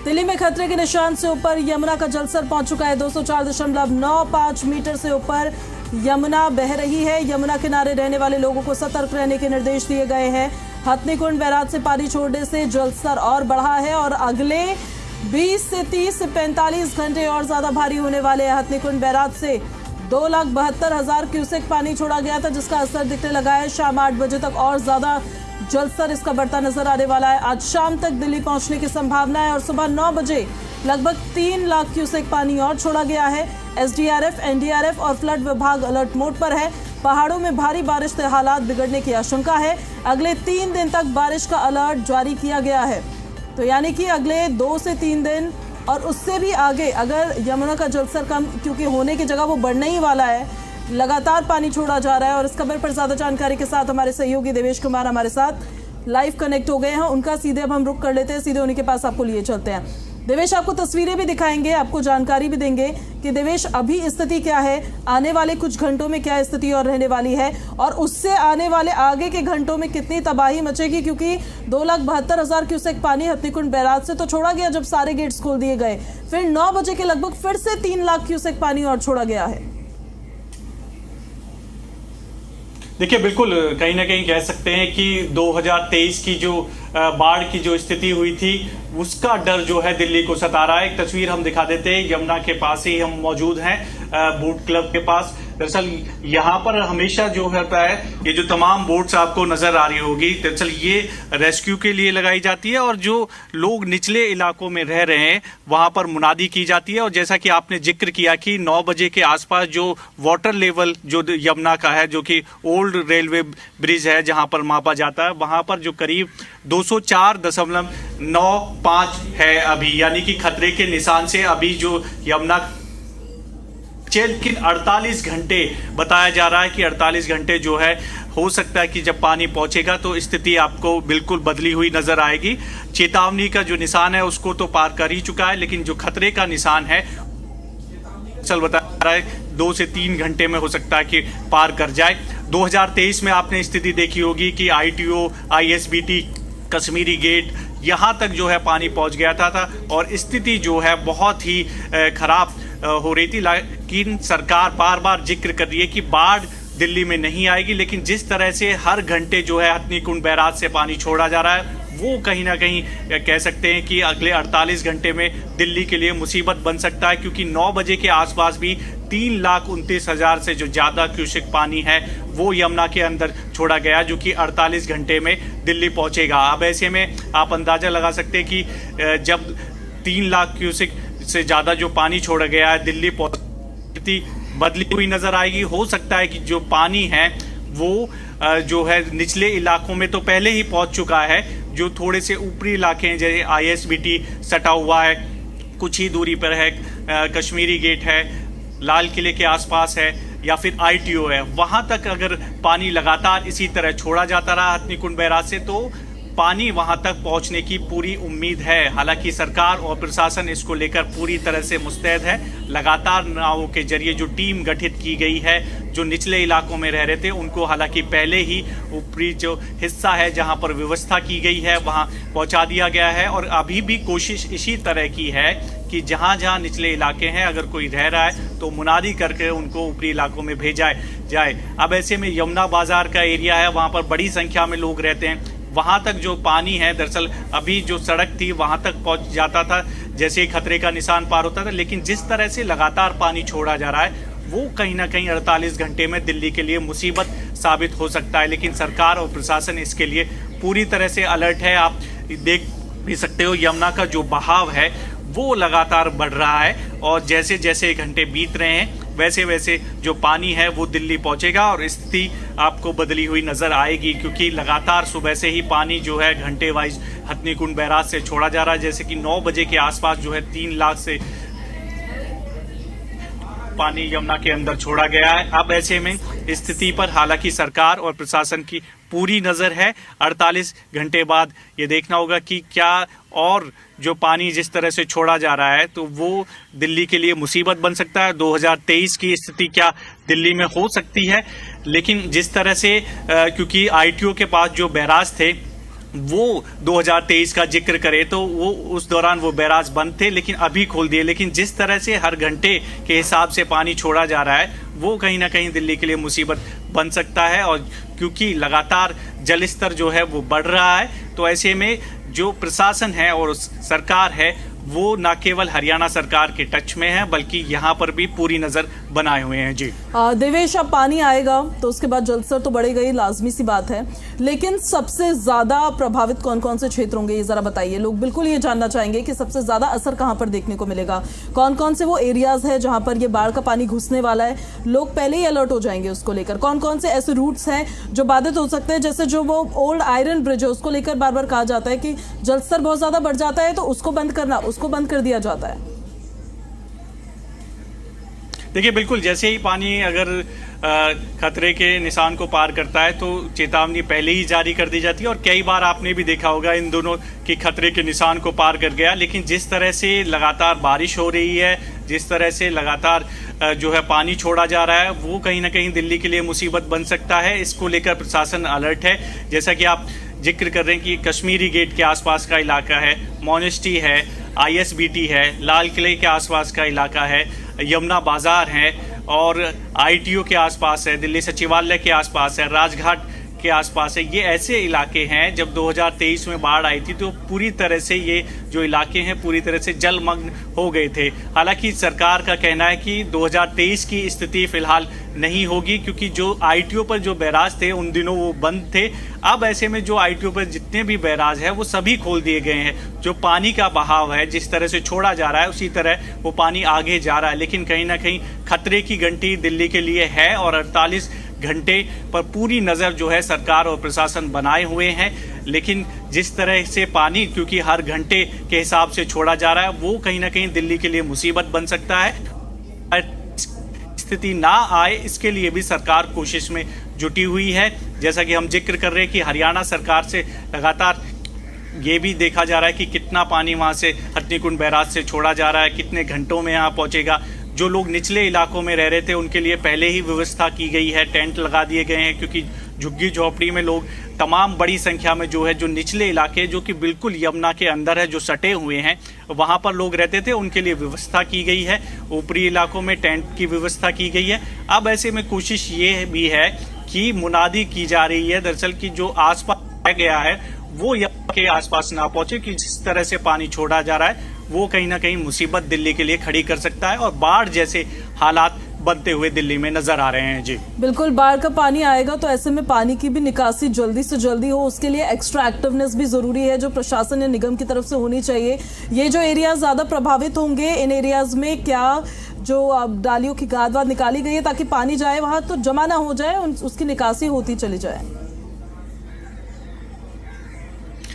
दिल्ली में खतरे के निशान से ऊपर यमुना का जलस्तर पहुंच चुका है। 204.95 मीटर से ऊपर यमुना बह रही है। यमुना किनारे रहने वाले लोगों को सतर्क रहने के निर्देश दिए गए हैं। हथनीकुंड बैराज से पानी छोड़ने से जलस्तर और बढ़ा है और अगले 20 से 30 से 45 घंटे और ज्यादा भारी होने वाले हैं। हथनीकुंड बैराज से 2,72,000 क्यूसेक पानी छोड़ा गया था, जिसका असर दिखने लगा है। शाम 8 बजे तक और ज्यादा जलस्तर इसका बढ़ता नजर आने वाला है। आज शाम तक दिल्ली पहुंचने की संभावना है और सुबह 9 बजे लगभग 3 लाख क्यूसेक पानी और छोड़ा गया है। एसडीआरएफ, एनडीआरएफ और फ्लड विभाग अलर्ट मोड पर है। पहाड़ों में भारी बारिश से हालात बिगड़ने की आशंका है। अगले 3 दिन तक बारिश का अलर्ट जारी किया गया है। तो यानी कि अगले 2 से 3 दिन और उससे भी आगे अगर यमुना का जलस्तर कम क्योंकि होने की जगह वो बढ़ने ही वाला है, लगातार पानी छोड़ा जा रहा है। और इस खबर पर ज्यादा जानकारी के साथ हमारे सहयोगी देवेश कुमार हमारे साथ लाइव कनेक्ट हो गए हैं। उनका सीधे अब हम रुक कर लेते हैं, सीधे उन्हीं के पास आपको लिए चलते हैं। देवेश, आपको तस्वीरें भी दिखाएंगे, आपको जानकारी भी देंगे कि देवेश अभी स्थिति क्या है, आने वाले कुछ घंटों में क्या स्थिति और रहने वाली है और उससे आने वाले आगे के घंटों में कितनी तबाही मचेगी, क्योंकि 2,72,000 क्यूसेक पानी हथनीकुंड बैराज से तो छोड़ा गया जब सारे गेट्स खोल दिए गए, फिर 9 बजे के लगभग फिर से 3 लाख क्यूसेक पानी और छोड़ा गया है। देखिए, बिल्कुल कहीं ना कहीं कह सकते हैं कि 2023 की जो बाढ़ की जो स्थिति हुई थी उसका डर जो है दिल्ली को सता रहा है। एक तस्वीर हम दिखा देते हैं, यमुना के पास ही हम मौजूद हैं, बोट क्लब के पास। दरअसल यहाँ पर हमेशा जो होता है, ये जो तमाम बोट्स आपको नजर आ रही होगी, दरअसल ये रेस्क्यू के लिए लगाई जाती है और जो लोग निचले इलाकों में रह रहे हैं वहां पर मुनादी की जाती है। और जैसा कि आपने जिक्र किया कि 9 बजे के आसपास जो वाटर लेवल जो यमुना का है, जो कि ओल्ड रेलवे ब्रिज है जहां पर मापा जाता है, वहां पर जो करीब 204.95 है अभी, यानी कि खतरे के निशान से अभी जो यमुना, लेकिन 48 घंटे बताया जा रहा है कि 48 घंटे जो है हो सकता है कि जब पानी पहुंचेगा तो स्थिति आपको बिल्कुल बदली हुई नजर आएगी। चेतावनी का जो निशान है उसको तो पार कर ही चुका है, लेकिन जो खतरे का निशान है चल बता रहा है 2 से 3 घंटे में हो सकता है कि पार कर जाए। 2023 में आपने स्थिति देखी होगी कि ITO, ISBT, कश्मीरी गेट यहां तक जो है पानी पहुंच गया था और स्थिति जो है बहुत ही खराब हो रही थी। लेकिन सरकार बार बार जिक्र कर रही है कि बाढ़ दिल्ली में नहीं आएगी, लेकिन जिस तरह से हर घंटे जो है हथनीकुंड बैराज से पानी छोड़ा जा रहा है वो कहीं ना कहीं कह सकते हैं कि अगले 48 घंटे में दिल्ली के लिए मुसीबत बन सकता है, क्योंकि 9 बजे के आसपास भी 3,29,000 से जो ज्यादा क्यूसेक पानी है वो यमुना के अंदर छोड़ा गया, जो कि 48 घंटे में दिल्ली पहुंचेगा। अब ऐसे में आप अंदाजा लगा सकते हैं कि जब 3 लाख क्यूसेक से ज्यादा जो पानी छोड़ा गया है, दिल्ली स्थिति बदली हुई नजर आएगी। हो सकता है कि जो पानी है वो जो है निचले इलाकों में तो पहले ही पहुंच चुका है, जो थोड़े से ऊपरी इलाके हैं जैसे ISBT सटा हुआ है, कुछ ही दूरी पर है, कश्मीरी गेट है, लाल किले के आसपास है या फिर ITO है, वहां तक अगर पानी लगातार इसी तरह छोड़ा जाता रहा हथनीकुंड बैराज से तो पानी वहां तक पहुंचने की पूरी उम्मीद है। हालांकि सरकार और प्रशासन इसको लेकर पूरी तरह से मुस्तैद है। लगातार नावों के जरिए जो टीम गठित की गई है, जो निचले इलाकों में रह रहे थे उनको हालांकि पहले ही ऊपरी जो हिस्सा है जहां पर व्यवस्था की गई है वहां पहुंचा दिया गया है। और अभी भी कोशिश इसी तरह की है कि जहां जहां निचले इलाके हैं अगर कोई रह रहा है तो मुनादी करके उनको ऊपरी इलाकों में भेजा जाए। अब ऐसे में यमुना बाजार का एरिया है, वहां पर बड़ी संख्या में लोग रहते हैं, वहां तक जो पानी है दरअसल अभी जो सड़क थी वहां तक पहुंच जाता था जैसे खतरे का निशान पार होता था, लेकिन जिस तरह से लगातार पानी छोड़ा जा रहा है वो कहीं ना कहीं 48 घंटे में दिल्ली के लिए मुसीबत साबित हो सकता है। लेकिन सरकार और प्रशासन इसके लिए पूरी तरह से अलर्ट है। आप देख भी सकते हो यमुना का जो बहाव है वो लगातार बढ़ रहा है और जैसे जैसे घंटे बीत रहे हैं वैसे वैसे जो पानी है वो दिल्ली पहुंचेगा और स्थिति आपको बदली हुई नजर आएगी, क्योंकि लगातार सुबह से ही पानी जो है घंटे वाइज हथनीकुंड बैराज से छोड़ा जा रहा है। जैसे कि 9 बजे के आसपास जो है 3 लाख से पानी यमुना के अंदर छोड़ा गया है। अब ऐसे में स्थिति पर हालांकि सरकार और प्रशासन की पूरी नजर है। 48 घंटे बाद ये देखना होगा कि क्या और जो पानी जिस तरह से छोड़ा जा रहा है तो वो दिल्ली के लिए मुसीबत बन सकता है। 2023 की स्थिति क्या दिल्ली में हो सकती है, लेकिन जिस तरह से क्योंकि ITO के पास जो बैराज थे वो 2023 का जिक्र करें तो वो उस दौरान वो बैराज बंद थे, लेकिन अभी खोल दिए। लेकिन जिस तरह से हर घंटे के हिसाब से पानी छोड़ा जा रहा है, वो कहीं ना कहीं दिल्ली के लिए मुसीबत बन सकता है। और क्योंकि लगातार जल स्तर जो है वो बढ़ रहा है, तो ऐसे में जो प्रशासन है और सरकार है वो न केवल हरियाणा सरकार के टच में है, बल्कि यहाँ पर भी पूरी नजर बनाए हुए हैं। जी देवेश, अब पानी आएगा तो उसके बाद जलस्तर तो बढ़ेगा, ही लाजमी सी बात है, लेकिन सबसे ज्यादा प्रभावित कौन कौन से क्षेत्र होंगे ये जरा बताइए। लोग बिल्कुल ये जानना चाहेंगे कि सबसे ज्यादा असर कहां पर देखने को मिलेगा, कौन कौन से वो एरियाज है जहां पर ये बाढ़ का पानी घुसने वाला है, लोग पहले ही अलर्ट हो जाएंगे उसको लेकर। कौन कौन से ऐसे रूट्स हैं जो बाधित हो सकते हैं, जैसे जो वो ओल्ड आयरन ब्रिज है उसको लेकर बार बार कहा जाता है कि जलस्तर बहुत ज्यादा बढ़ जाता है तो उसको बंद कर दिया जाता है। देखिए, बिल्कुल जैसे ही पानी अगर खतरे के निशान को पार करता है तो चेतावनी पहले ही जारी कर दी जाती है। और कई बार आपने भी देखा होगा इन दोनों की खतरे के निशान को पार कर गया, लेकिन जिस तरह से लगातार बारिश हो रही है, जिस तरह से लगातार जो है पानी छोड़ा जा रहा है, वो कहीं ना कहीं दिल्ली के लिए मुसीबत बन सकता है। इसको लेकर प्रशासन अलर्ट है। जैसा कि आप जिक्र कर रहे हैं कि कश्मीरी गेट के आसपास का इलाका है, मोनेस्टी है, ISBT है, लाल किले के आसपास का इलाका है, यमुना बाजार है और ITO के आसपास है, दिल्ली सचिवालय के आसपास है, राजघाट के आसपास है। ये ऐसे इलाके हैं, जब 2023 में बाढ़ आई थी तो पूरी तरह से ये जो इलाके हैं पूरी तरह से जलमग्न हो गए थे। हालांकि सरकार का कहना है कि 2023 की स्थिति फिलहाल नहीं होगी, क्योंकि जो ITO पर जो बैराज थे उन दिनों वो बंद थे। अब ऐसे में जो ITO पर जितने भी बैराज है वो सभी खोल दिए गए हैं। जो पानी का बहाव है, जिस तरह से छोड़ा जा रहा है उसी तरह वो पानी आगे जा रहा है, लेकिन कहीं ना कहीं खतरे की घंटी दिल्ली के लिए है और 48 घंटे पर पूरी नजर जो है सरकार और प्रशासन बनाए हुए हैं। लेकिन जिस तरह से पानी क्योंकि हर घंटे के हिसाब से छोड़ा जा रहा है, वो कहीं ना कहीं दिल्ली के लिए मुसीबत बन सकता है। स्थिति ना आए इसके लिए भी सरकार कोशिश में जुटी हुई है। जैसा कि हम जिक्र कर रहे हैं कि हरियाणा सरकार से लगातार ये भी देखा जा रहा है कि कितना पानी वहां से हथनीकुंड बैराज से छोड़ा जा रहा है, कितने घंटों में यहाँ पहुंचेगा। जो लोग निचले इलाकों में रह रहे थे उनके लिए पहले ही व्यवस्था की गई है, टेंट लगा दिए गए हैं, क्योंकि झुग्गी झोपड़ी में लोग तमाम बड़ी संख्या में जो है जो निचले इलाके जो कि बिल्कुल यमुना के अंदर है, जो सटे हुए हैं, वहां पर लोग रहते थे, उनके लिए व्यवस्था की गई है। ऊपरी इलाकों में टेंट की व्यवस्था की गई है। अब ऐसे में कोशिश ये भी है कि मुनादी की जा रही है दरअसल कि जो आसपास गया है वो यमुना के आसपास ना पहुंचे, कि जिस तरह से पानी छोड़ा जा रहा है वो कहीं ना कहीं मुसीबत दिल्ली के लिए खड़ी कर सकता है और बाढ़ जैसे हालात बनते हुए दिल्ली में नजर आ रहे हैं। जी बिल्कुल, बाढ़ का पानी आएगा तो ऐसे में पानी की भी निकासी जल्दी से जल्दी हो, उसके लिए एक्स्ट्रा एक्टिवनेस भी जरूरी है जो प्रशासन या निगम की तरफ से होनी चाहिए। ये जो एरिया ज्यादा प्रभावित होंगे, इन एरियाज में क्या जो अब डालियों की गाद वाद निकाली गई है ताकि पानी जाए वहां तो जमा ना हो जाए, उसकी निकासी होती चली जाए।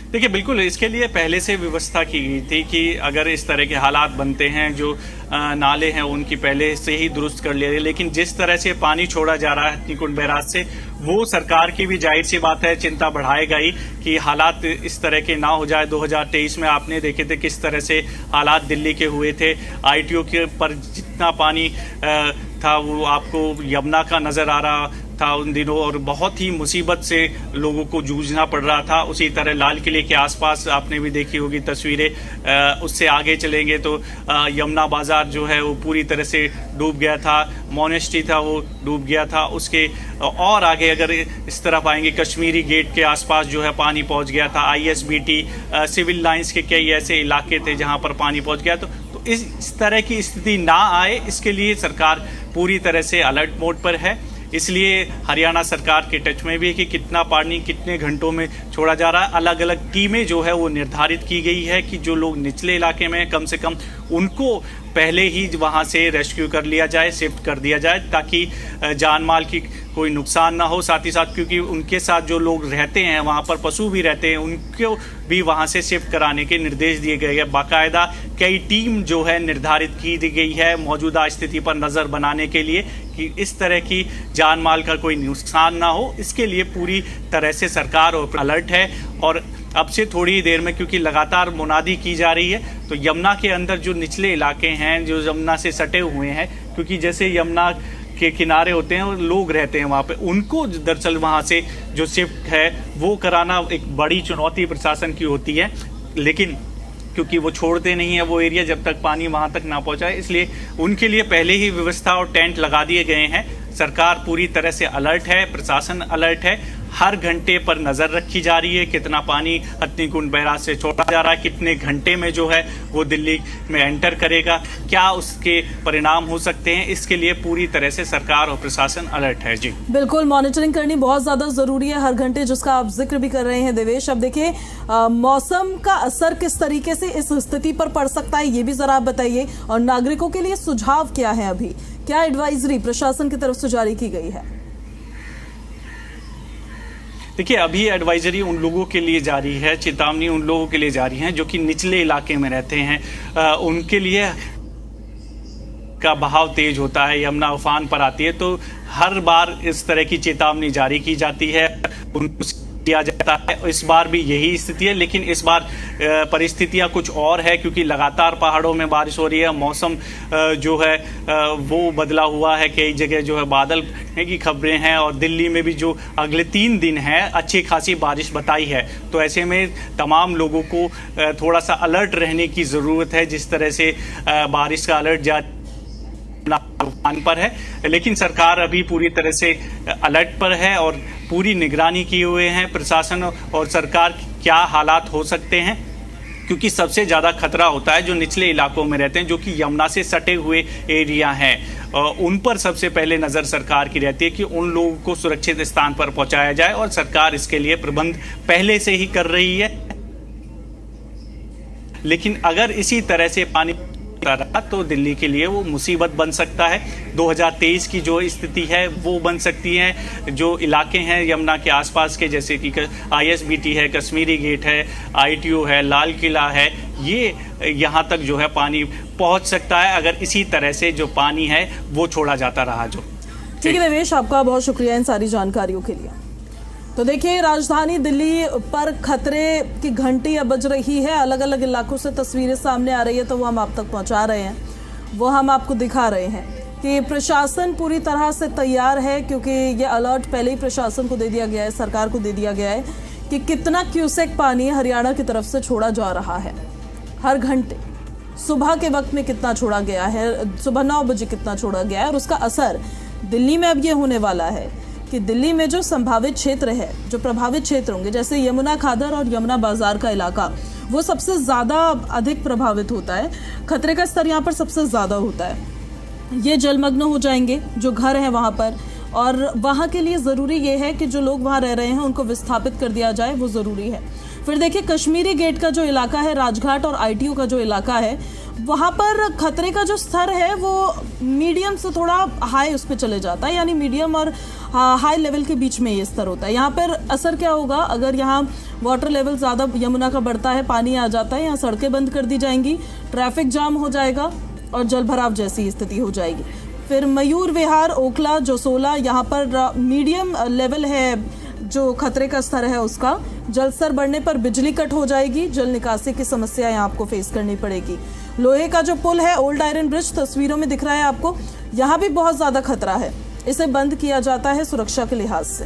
देखिए, बिल्कुल इसके लिए पहले से व्यवस्था की गई थी कि अगर इस तरह के हालात बनते हैं, जो नाले हैं उनकी पहले से ही दुरुस्त कर लिए। लेकिन जिस तरह से पानी छोड़ा जा रहा है हथनीकुंड बैराज से, वो सरकार की भी जाहिर सी बात है चिंता बढ़ाएगा ही कि हालात इस तरह के ना हो जाए। 2023 में आपने देखे थे किस तरह से हालात दिल्ली के हुए थे। ITO के पर जितना पानी था वो आपको यमुना का नजर आ रहा था उन दिनों, और बहुत ही मुसीबत से लोगों को जूझना पड़ रहा था। उसी तरह लाल किले के आसपास आपने भी देखी होगी तस्वीरें। उससे आगे चलेंगे तो यमुना बाजार जो है वो पूरी तरह से डूब गया था, मोनेस्टी था वो डूब गया था। उसके और आगे अगर इस तरफ आएंगे, कश्मीरी गेट के आसपास जो है पानी पहुंच गया था। ISBT सिविल लाइंस के कई ऐसे इलाके थे जहां पर पानी पहुंच गया। तो इस तरह की स्थिति ना आए इसके लिए सरकार पूरी तरह से अलर्ट मोड पर है। इसलिए हरियाणा सरकार के टच में भी है कि कितना पानी कितने घंटों में छोड़ा जा रहा है। अलग अलग टीमें जो है वो निर्धारित की गई है कि जो लोग निचले इलाके में कम से कम उनको पहले ही वहां से रेस्क्यू कर लिया जाए, शिफ्ट कर दिया जाए, ताकि जान माल की कोई नुकसान ना हो। साथ ही साथ क्योंकि उनके साथ जो लोग रहते हैं वहां पर पशु भी रहते हैं, उनको भी वहां से शिफ्ट कराने के निर्देश दिए गए हैं। बाकायदा कई टीम जो है निर्धारित की गई है मौजूदा स्थिति पर नजर बनाने के लिए कि इस तरह की जान माल का कोई नुकसान ना हो। इसके लिए पूरी तरह से सरकार और अलर्ट है। और अब से थोड़ी देर में क्योंकि लगातार मुनादी की जा रही है, तो यमुना के अंदर जो निचले इलाके हैं जो यमुना से सटे हुए हैं, क्योंकि जैसे यमुना के किनारे होते हैं और लोग रहते हैं वहाँ पे, उनको दरअसल वहाँ से जो शिफ्ट है वो कराना एक बड़ी चुनौती प्रशासन की होती है। लेकिन क्योंकि वो छोड़ते नहीं है वो एरिया जब तक पानी वहाँ तक ना पहुँचाए, इसलिए उनके लिए पहले ही व्यवस्था और टेंट लगा दिए गए हैं। सरकार पूरी तरह से अलर्ट है, प्रशासन अलर्ट है, हर घंटे पर नज़र रखी जा रही है कितना पानी हथनीकुंड बैराज से छोड़ा जा रहा है, कितने घंटे में जो है वो दिल्ली में एंटर करेगा, क्या उसके परिणाम हो सकते हैं, इसके लिए पूरी तरह से सरकार और प्रशासन अलर्ट है। जी बिल्कुल, मॉनिटरिंग करनी बहुत ज़्यादा ज़रूरी है हर घंटे, जिसका आप जिक्र भी कर रहे हैं देवेश। अब देखिए मौसम का असर किस तरीके से इस स्थिति पर पड़ सकता है ये भी ज़रा आप बताइए, और नागरिकों के लिए सुझाव क्या है, अभी क्या एडवाइजरी प्रशासन की तरफ से जारी की गई है? देखिए अभी एडवाइजरी उन लोगों के लिए जारी है, चेतावनी उन लोगों के लिए जारी है जो कि निचले इलाके में रहते हैं, उनके लिए का बहाव तेज होता है, यमुना उफान पर आती है तो हर बार इस तरह की चेतावनी जारी की जाती है, उनको किया जाता है। इस बार भी यही स्थिति है, लेकिन इस बार परिस्थितियां कुछ और है क्योंकि लगातार पहाड़ों में बारिश हो रही है, मौसम जो है वो बदला हुआ है, कई जगह जो है बादल की खबरें हैं और दिल्ली में भी जो अगले 3 दिन है अच्छी खासी बारिश बताई है। तो ऐसे में तमाम लोगों को थोड़ा सा अलर्ट रहने की ज़रूरत है, जिस तरह से बारिश का अलर्ट जारी तूफान पर है, लेकिन सरकार अभी पूरी तरह से अलर्ट पर है और पूरी निगरानी किए हुए हैं प्रशासन और सरकार क्या हालात हो सकते हैं, क्योंकि सबसे ज़्यादा खतरा होता है जो निचले इलाकों में रहते हैं, जो कि यमुना से सटे हुए एरिया हैं, उन पर सबसे पहले नज़र सरकार की रहती है कि उन लोगों को सुरक्षित स्थान पर पहुंचाया जाए और सरकार इसके लिए प्रबंध पहले से ही कर रही है। लेकिन अगर इसी तरह से पानी रहा तो दिल्ली के लिए वो मुसीबत बन सकता है। 2023 की जो स्थिति है वो बन सकती है। जो इलाके हैं यमुना के आसपास के, जैसे कि ISBT है, कश्मीरी गेट है, ITO है, लाल किला है, ये यहाँ तक जो है पानी पहुँच सकता है अगर इसी तरह से जो पानी है वो छोड़ा जाता रहा। जो ठीक है देवेश, आपका बहुत शुक्रिया इन सारी जानकारियों के लिए। तो देखिए राजधानी दिल्ली पर खतरे की घंटी अब बज रही है, अलग अलग इलाकों से तस्वीरें सामने आ रही है तो वो हम आप तक पहुंचा रहे हैं, वो हम आपको दिखा रहे हैं कि प्रशासन पूरी तरह से तैयार है, क्योंकि ये अलर्ट पहले ही प्रशासन को दे दिया गया है, सरकार को दे दिया गया है कि कितना क्यूसेक पानी हरियाणा की तरफ से छोड़ा जा रहा है हर घंटे। सुबह के वक्त में कितना छोड़ा गया है, सुबह 9 बजे कितना छोड़ा गया है, और उसका असर दिल्ली में अब ये होने वाला है कि दिल्ली में जो संभावित क्षेत्र है, जो प्रभावित क्षेत्र होंगे, जैसे यमुना खादर और यमुना बाजार का इलाका, वो सबसे ज़्यादा अधिक प्रभावित होता है, खतरे का स्तर यहाँ पर सबसे ज़्यादा होता है। ये जलमग्न हो जाएंगे जो घर हैं वहाँ पर, और वहाँ के लिए ज़रूरी ये है कि जो लोग वहाँ रह रहे हैं उनको विस्थापित कर दिया जाए, वो ज़रूरी है। फिर देखिए कश्मीरी गेट का जो इलाका है, राजघाट और ITO का जो इलाका है, वहाँ पर खतरे का जो स्तर है वो मीडियम से थोड़ा हाई उस पर चले जाता है, यानी मीडियम और हाई लेवल के बीच में ये स्तर होता है। यहाँ पर असर क्या होगा, अगर यहाँ वाटर लेवल ज़्यादा यमुना का बढ़ता है, पानी आ जाता है, यहाँ सड़कें बंद कर दी जाएंगी, ट्रैफिक जाम हो जाएगा और जल भराव जैसी स्थिति हो जाएगी। फिर मयूर विहार, ओखला, जोसोला, यहाँ पर मीडियम लेवल है जो खतरे का स्तर है उसका। जल स्तर बढ़ने पर बिजली कट हो जाएगी, जल निकासी की समस्या यहाँ आपको फेस करनी पड़ेगी। लोहे का जो पुल है, ओल्ड आयरन ब्रिज तस्वीरों में दिख रहा है आपको, यहाँ भी बहुत ज़्यादा खतरा है, इसे बंद किया जाता है सुरक्षा के लिहाज से।